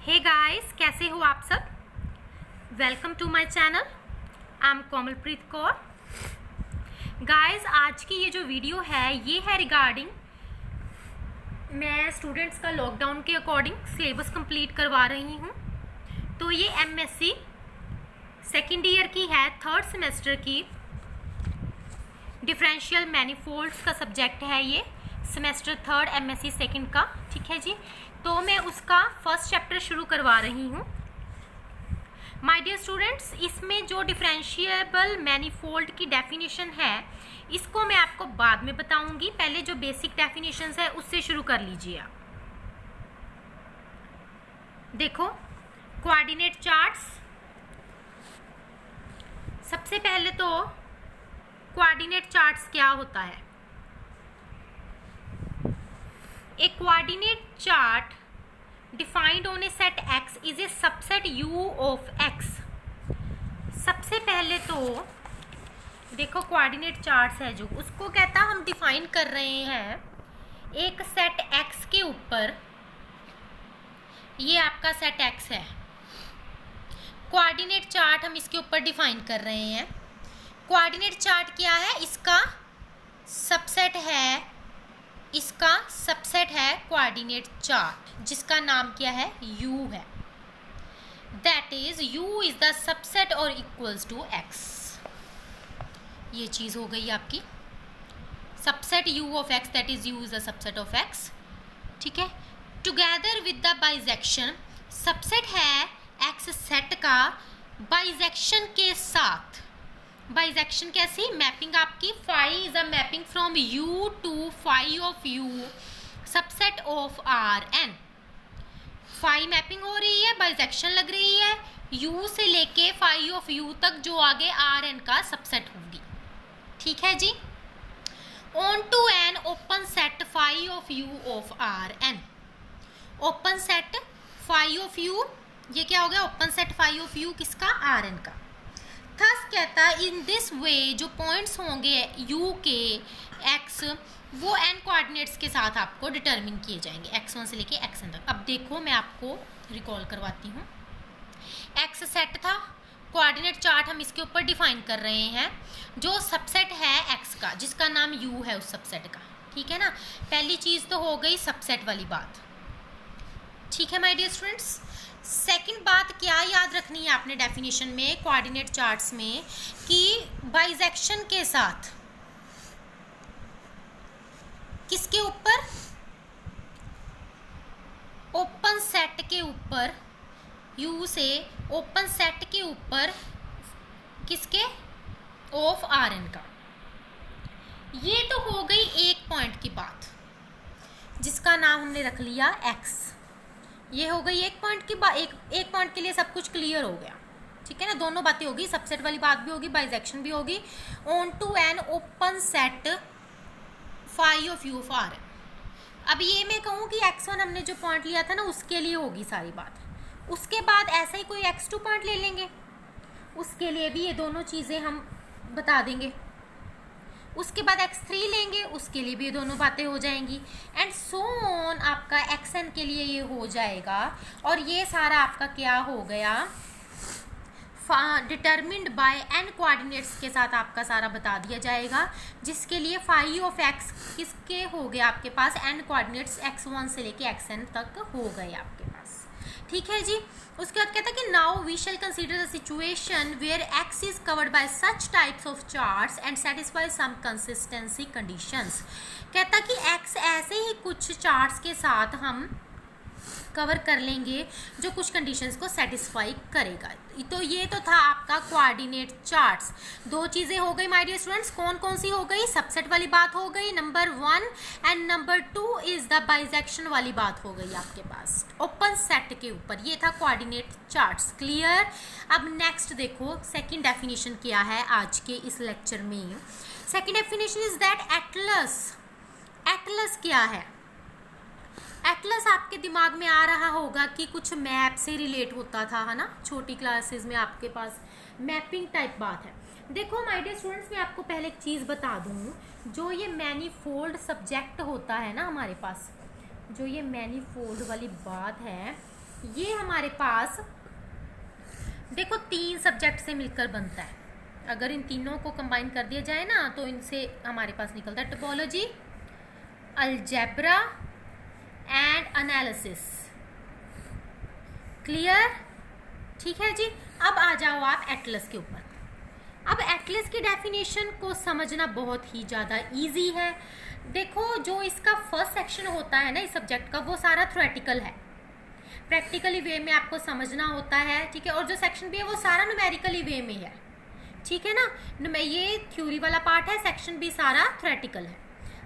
Hey guys, कैसे हो आप सब। Welcome to my channel. I am Komalpreet Kaur. Guys, आज की ये जो वीडियो है ये है रिगार्डिंग मैं स्टूडेंट्स का लॉकडाउन के अकॉर्डिंग सिलेबस कंप्लीट करवा रही हूँ। तो ये एमएससी सेकेंड ईयर की है, थर्ड सेमेस्टर की डिफरेंशियल मैनिफोल्ड्स का सब्जेक्ट है ये, सेमेस्टर थर्ड एमएससी सेकंड का। ठीक है जी, तो मैं उसका फर्स्ट चैप्टर शुरू करवा रही हूँ। माय डियर स्टूडेंट्स, इसमें जो डिफरेंशिएबल मैनिफोल्ड की डेफिनेशन है इसको मैं आपको बाद में बताऊंगी। पहले जो बेसिक डेफिनेशंस है उससे शुरू कर लीजिए आप। देखो, कोऑर्डिनेट चार्ट्स। सबसे पहले तो कोऑर्डिनेट चार्ट्स क्या होता है। A coordinate chart defined on a set X is a subset U of X। सबसे पहले तो देखो, कोऑर्डिनेट चार्ट्स है जो उसको कहता हम डिफाइन कर रहे हैं एक सेट X के ऊपर। ये आपका सेट X है, कोऑर्डिनेट चार्ट हम इसके ऊपर डिफाइन कर रहे हैं। कोऑर्डिनेट चार्ट क्या है, इसका सबसेट है, इसका सबसेट है कोऑर्डिनेट चार्ट, जिसका नाम क्या है, U है। That is U is the subset और इक्वल्स टू X। ये चीज हो गई आपकी subset U of X, that is U is the subset of X। ठीक है, together with the bijection, subset है X सेट का बाइजेक्शन के साथ। बाइजेक्शन कैसी, मैपिंग आपकी phi is a mapping from U to phi of U subset of Rn। Phi mapping हो रही है, बाइजेक्शन लग रही है, U से लेके फाई ऑफ U तक जो आगे Rn का सबसेट होगी। ठीक है जी, on to an open set phi of U of Rn। Open set phi of U, ये क्या हो गया, open set phi of U किसका, Rn का। थस कहता है इन दिस वे जो पॉइंट्स होंगे U के X वो n कोऑर्डिनेट्स के साथ आपको डिटरमिन किए जाएंगे, x1 से लेके xn तक। अब देखो, मैं आपको रिकॉल करवाती हूँ। X सेट था, कोऑर्डिनेट चार्ट हम इसके ऊपर डिफाइन कर रहे हैं जो सबसेट है X का, जिसका नाम U है उस सबसेट का। ठीक है ना, पहली चीज़ तो हो गई सबसेट वाली बात। ठीक है माय डियर स्टूडेंट्स, सेकंड बात क्या याद रखनी है आपने डेफिनेशन में, कोऑर्डिनेट चार्ट्स में, कि बाइजेक्शन के साथ किसके ऊपर, ओपन सेट के ऊपर, U से ओपन सेट के ऊपर किसके, ऑफ Rn का। ये तो हो गई एक पॉइंट की बात जिसका नाम हमने रख लिया X। ये हो गई एक पॉइंट की बात, एक पॉइंट के लिए सब कुछ क्लियर हो गया। ठीक है ना, दोनों बातें होगी, सबसेट वाली बात भी होगी, बाइजेक्शन भी होगी। On to an open set phi of U of Rn। अब ये मैं कहूँ कि x1 हमने जो पॉइंट लिया था ना उसके लिए होगी सारी बात। उसके बाद ऐसा ही कोई x2 पॉइंट ले लेंगे, उसके लिए भी ये दोनों चीज़ें हम बता देंगे। उसके बाद x3 लेंगे, उसके लिए भी ये दोनों बातें हो जाएंगी, एंड सो ऑन आपका xn के लिए ये हो जाएगा। और ये सारा आपका क्या हो गया, डिटरमिन्ड बाय n कोऑर्डिनेट्स के साथ आपका सारा बता दिया जाएगा, जिसके लिए फाई ऑफ x किसके हो गए आपके पास, n कोऑर्डिनेट्स x1 से लेके xn तक हो गए आपके पास। ठीक है जी, उसके बाद कहता है कि now we shall consider the situation where x is covered by such types of charts and satisfy some consistency conditions. कहता कि x ऐसे ही कुछ चार्ट्स के साथ हम कवर कर लेंगे जो कुछ कंडीशंस को सेटिस्फाई करेगा। तो ये तो था आपका कोऑर्डिनेट चार्ट्स। दो चीज़ें हो गई माय डियर स्टूडेंट्स, कौन कौन सी हो गई, सबसेट वाली बात हो गई number 1, and number 2 is the bijection वाली बात हो गई आपके पास ओपन सेट के ऊपर। ये था कोऑर्डिनेट चार्ट्स, क्लियर। अब नेक्स्ट देखो, सेकंड डेफिनेशन क्या है आज के इस लेक्चर में। Second definition is that Atlas. Atlas क्या है, एटलस आपके दिमाग में आ रहा होगा कि कुछ मैप से रिलेट होता था, है ना, छोटी क्लासेस में आपके पास मैपिंग टाइप बात है। देखो माय डियर स्टूडेंट्स, मैं आपको पहले एक चीज़ बता दूँ, जो ये मैनीफोल्ड सब्जेक्ट होता है ना हमारे पास, जो ये मैनीफोल्ड वाली बात है, ये हमारे पास देखो 3 सब्जेक्ट से मिलकर बनता है। अगर इन तीनों को कंबाइन कर दिया जाए ना तो इनसे हमारे पास निकलता है topology, algebra and analysis. Clear? ठीक है जी। अब आ जाओ आप एटलस के ऊपर। अब एटलस की डेफिनेशन को समझना बहुत ही ज़्यादा इजी है। देखो जो इसका फर्स्ट सेक्शन होता है ना इस सब्जेक्ट का, वो सारा थ्योरेटिकल है, प्रैक्टिकली वे में आपको समझना होता है, ठीक है। और जो सेक्शन भी है वो सारा न्यूमेरिकली वे में है, ठीक है ना। ये थ्योरी वाला पार्ट है, सेक्शन भी सारा थ्योरेटिकल है।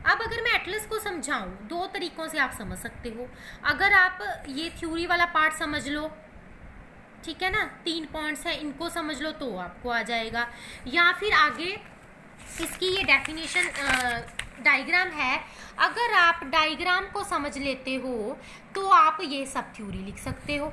अब अगर मैं एटलस को समझाऊं, 2 तरीकों से आप समझ सकते हो। अगर आप ये थ्योरी वाला पार्ट समझ लो, ठीक है ना, 3 पॉइंट्स हैं, इनको समझ लो तो आपको आ जाएगा। या फिर आगे इसकी ये डेफिनेशन डायग्राम है, अगर आप डायग्राम को समझ लेते हो तो आप ये सब थ्योरी लिख सकते हो,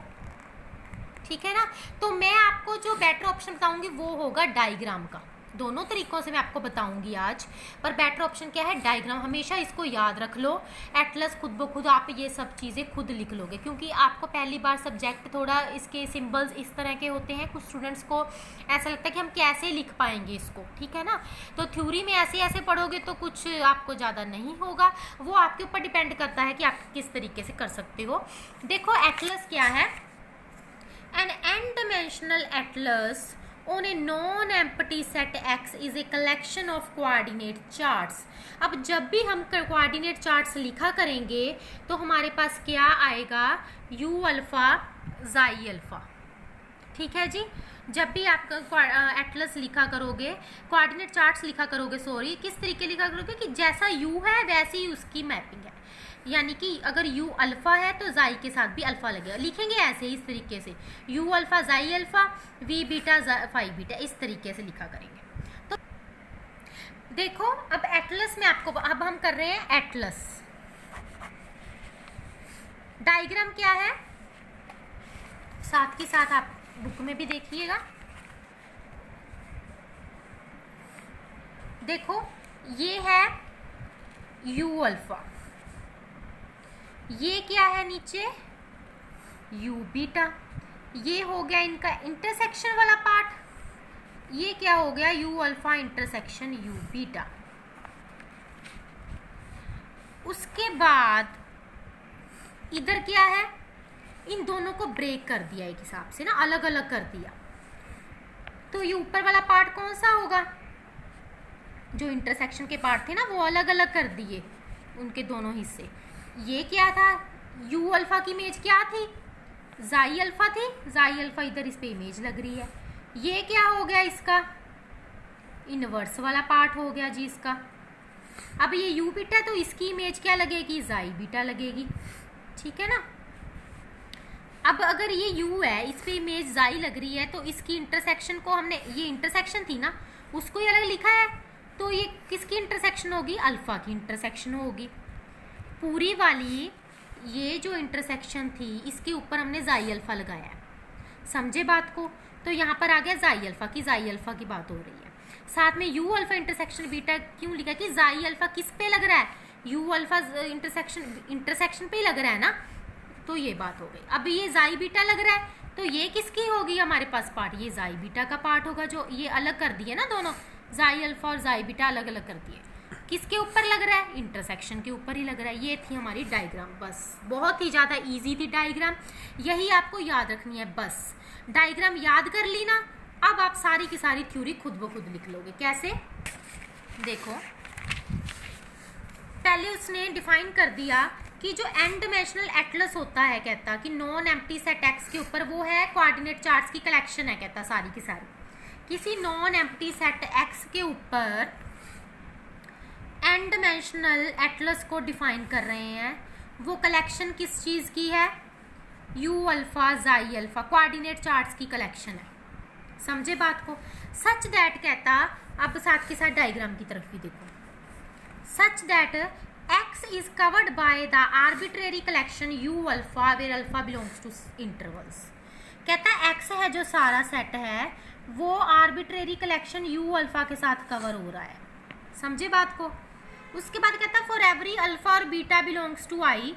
ठीक है ना। तो मैं आपको जो बेटर ऑप्शन बताऊंगी वो होगा डायग्राम का। दोनों तरीकों से मैं आपको बताऊंगी आज, पर बेटर ऑप्शन क्या है? डायग्राम। हमेशा इसको याद रख लो। एटलस खुद ब खुद आप ये सब चीज़ें खुद लिख लोगे, क्योंकि आपको पहली बार सब्जेक्ट थोड़ा इसके सिंबल्स इस तरह के होते हैं, कुछ स्टूडेंट्स को ऐसा लगता है कि हम कैसे लिख पाएंगे इसको, ठीक है ना। तो थ्योरी में ऐसे ऐसे पढ़ोगे तो कुछ आपको ज़्यादा नहीं होगा, वो आपके ऊपर डिपेंड करता है कि आप किस तरीके से कर सकते हो। देखो एटलस क्या है? An n-dimensional atlas on a non-empty set X is a collection of coordinate charts। अब जब भी हम coordinate charts लिखा करेंगे तो हमारे पास क्या आएगा? u अल्फ़ा ज़ाई अल्फ़ा, ठीक है जी। जब भी आप एटलस लिखा करोगे, कोऑर्डिनेट चार्ट्स लिखा करोगे, सॉरी, किस तरीके लिखा करोगे कि जैसा u है वैसी ही उसकी मैपिंग है। यानी कि अगर u अल्फ़ा है तो ज़ाई के साथ भी अल्फ़ा लगेगा। लिखेंगे ऐसे ही, इस तरीके से, u alpha xi alpha, v beta phi beta, इस तरीके से लिखा करेंगे। तो देखो अब एटलस में आपको, अब हम कर रहे हैं एटलस। डायग्राम क्या है साथ के साथ आप बुक में भी देखिएगा। देखो ये है u अल्फ़ा, ये क्या है नीचे? u beta. ये हो गया इनका इंटरसेक्शन वाला पार्ट। ये क्या हो गया? u alpha intersection u beta. उसके बाद इधर क्या है? इन दोनों को ब्रेक कर दिया एक हिसाब से ना, अलग अलग कर दिया। तो ये ऊपर वाला पार्ट कौन सा होगा? जो इंटरसेक्शन के पार्ट थे ना वो अलग अलग कर दिए, उनके दोनों हिस्से। ये क्या था? u अल्फ़ा की इमेज क्या थी? ज़ाई अल्फ़ा थी। ज़ाई अल्फ़ा इधर इस पे इमेज लग रही है। ये क्या हो गया? इसका इनवर्स वाला पार्ट हो गया जी इसका। अब ये u बीटा, तो इसकी इमेज क्या लगेगी? ज़ाई बीटा लगेगी, ठीक है ना। अब अगर ये u है, इस पे इमेज ज़ाई लग रही है, तो इसकी इंटरसेक्शन को हमने, ये इंटरसेक्शन थी ना, उसको ही अलग लिखा है, तो ये किसकी इंटरसेक्शन होगी? अल्फ़ा की इंटरसेक्शन होगी। पूरी वाली ये जो इंटरसेक्शन थी इसके ऊपर हमने ज़ाई अल्फ़ा लगाया है, समझे बात को। तो यहाँ पर आ गया ज़ाई अल्फ़ा की, ज़ाई अल्फ़ा की बात हो रही है। साथ में u अल्फ़ा इंटरसेक्शन बीटा क्यों लिखा कि ज़ाई अल्फ़ा किस पे लग रहा है? u अल्फ़ा इंटरसेक्शन पे ही लग रहा है ना, तो ये बात हो गई। अब ये ज़ाई बीटा लग रहा है, तो ये किसकी होगी हमारे पास पार्ट? ये ज़ाई बीटा का पार्ट होगा, जो ये अलग कर दिए ना दोनों, ज़ाई अल्फ़ा और ज़ाई बीटा अलग अलग कर दिए। किसके ऊपर लग रहा है? इंटरसेक्शन के ऊपर ही लग रहा है। ये थी हमारी डायग्राम। बस बहुत ही ज़्यादा इजी थी डायग्राम, यही आपको याद रखनी है। बस डायग्राम याद कर ली ना, अब आप सारी की सारी थ्योरी खुद ब खुद लिख लोगे। कैसे? देखो पहले उसने डिफाइन कर दिया कि जो n डायमेंशनल एटलस होता है, कहता कि नॉन एम्प्टी सेट एक्स के ऊपर वो है कोऑर्डिनेट चार्ट्स की कलेक्शन है, कहता सारी की सारी। किसी नॉन एम्प्टी सेट एक्स के ऊपर n डायमेंशनल एटलस को डिफाइन कर रहे हैं, वो कलेक्शन किस चीज़ की है? u alpha xi alpha, coordinate charts की कलेक्शन है, समझे बात को। सच दैट कहता, अब साथ के साथ डायग्राम की तरफ भी देखो। Such that x is covered by the arbitrary collection u alpha where alpha belongs to intervals। कहता है x है जो सारा सेट है वो आर्बिट्रेरी कलेक्शन u अल्फ़ा के साथ कवर हो रहा है, समझे बात को। उसके बाद कहता है फॉर एवरी अल्फ़ा और beta belongs to i,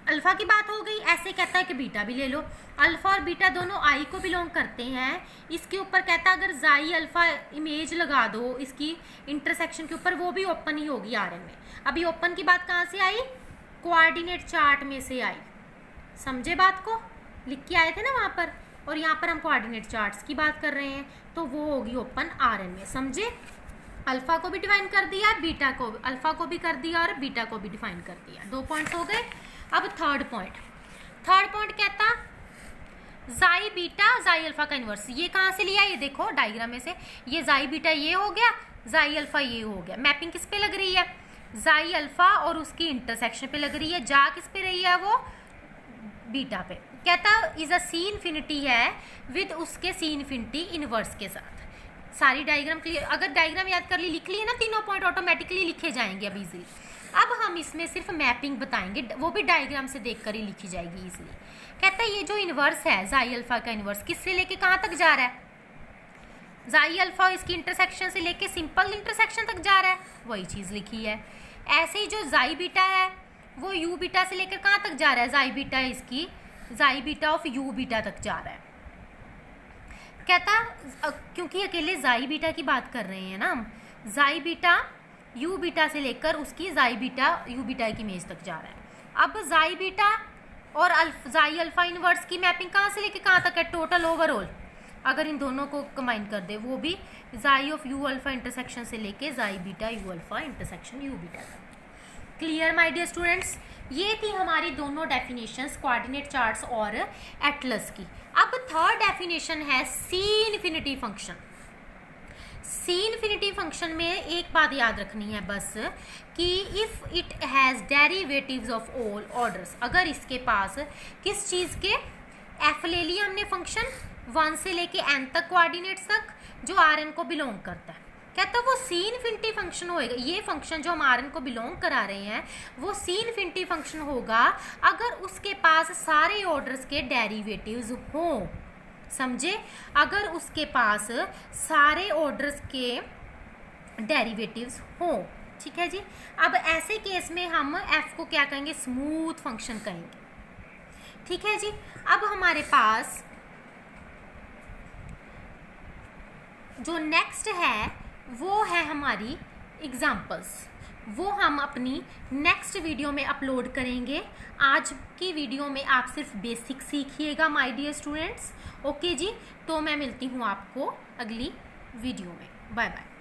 alpha की बात हो गई। ऐसे कहता है कि बीटा भी ले लो। अल्फ़ा और बीटा दोनों आई को बिलोंग करते हैं। इसके ऊपर कहता है अगर जाई अल्फ़ा इमेज लगा दो इसकी इंटरसेक्शन के ऊपर, वो भी ओपन ही होगी आर एन में। अभी ओपन की बात कहाँ से आई? कोऑर्डिनेट चार्ट में से आई। समझे बात को? लिख के आए थे ना वहाँ पर, और यहाँ पर हम कोऑर्डिनेट चार्ट्स की बात कर रहे हैं, तो वो होगी ओपन आर एन में। समझे? अल्फ़ा को भी डिफाइन कर दिया, बीटा को, अल्फ़ा को भी कर दिया और बीटा को भी डिफाइन कर दिया। 2 पॉइंट्स हो गए। अब थर्ड पॉइंट कहता जाई बीटा जाई अल्फ़ा का इन्वर्स। ये कहाँ से लिया? ये देखो डायग्राम में से, ये जाई बीटा ये हो गया, जाई अल्फ़ा ये हो गया। मैपिंग किस पे लग रही है? जाई अल्फ़ा और उसकी इंटरसेक्शन पे लग रही है। जा किस पे रही है? वो बीटा पे। कहता इज अ सी इन्फिनिटी है विद उसके सी इन्फिनिटी इनवर्स के साथ। सारी डायग्राम क्लियर? अगर डायग्राम याद कर ली, लिख ली है ना, तीनों पॉइंट ऑटोमेटिकली लिखे जाएंगे अब इजीली। अब हम इसमें सिर्फ मैपिंग बताएंगे, वो भी डायग्राम से देखकर ही लिखी जाएगी इजीली। कहता है ये जो इनवर्स है जाई अल्फ़ा का इनवर्स किससे लेके कहाँ तक जा रहा है? जाई अल्फ़ा इसकी इंटरसेक्शन से लेके सिंपल इंटरसेक्शन तक जा रहा है, वही चीज़ लिखी है। ऐसे ही जो जाई बीटा है वो यू बीटा से लेकर कहाँ तक जा रहा है? जाई बीटा इसकी जाई बीटा ऑफ यू बीटा तक जा रहा है। कहता क्योंकि अकेले जाई बीटा की बात कर रहे हैं ना हम, जाई बीटा यू बीटा से लेकर उसकी जाई बीटा यू बीटा की इमेज तक जा रहा है। अब जाई बीटा और जाई अल्फ़ा इनवर्स की मैपिंग कहाँ से लेकर कहाँ तक है? टोटल ओवरऑल अगर इन दोनों को कंबाइन कर दे, वो भी जाई ऑफ यू अल्फ़ा इंटरसेक्शन से लेके xi beta U alpha intersection U beta तक। Clear my dear students? ये थी हमारी दोनों डेफिनेशंस कोऑर्डिनेट चार्ट्स और एटलस की। अब थर्ड डेफिनेशन है C infinity function. C infinity function में एक बात याद रखनी है बस कि if it has derivatives of all orders, अगर इसके पास किस चीज़ के एफ ले लिया हमने फंक्शन 1 से लेके n तक कोऑर्डिनेट्स तक जो आर एन को बिलोंग करता है, कहता है वो सी इन्फिनिटी फंक्शन होएगा। ये फंक्शन जो हम आर एन को बिलोंग करा रहे हैं वो सी इन्फिनिटी फंक्शन होगा अगर उसके पास सारे ऑर्डर्स के डेरिवेटिव्स हों। समझे? अगर उसके पास सारे ऑर्डर्स के डेरिवेटिव्स हों। ठीक है जी। अब ऐसे केस में हम एफ को क्या कहेंगे? स्मूथ फंक्शन कहेंगे। ठीक है जी। अब हमारे पास जो नेक्स्ट है वो है हमारी एग्जाम्पल्स, वो हम अपनी नेक्स्ट वीडियो में अपलोड करेंगे। आज की वीडियो में आप सिर्फ बेसिक सीखिएगा माय डियर स्टूडेंट्स। ओके जी, तो मैं मिलती हूँ आपको अगली वीडियो में। Bye bye.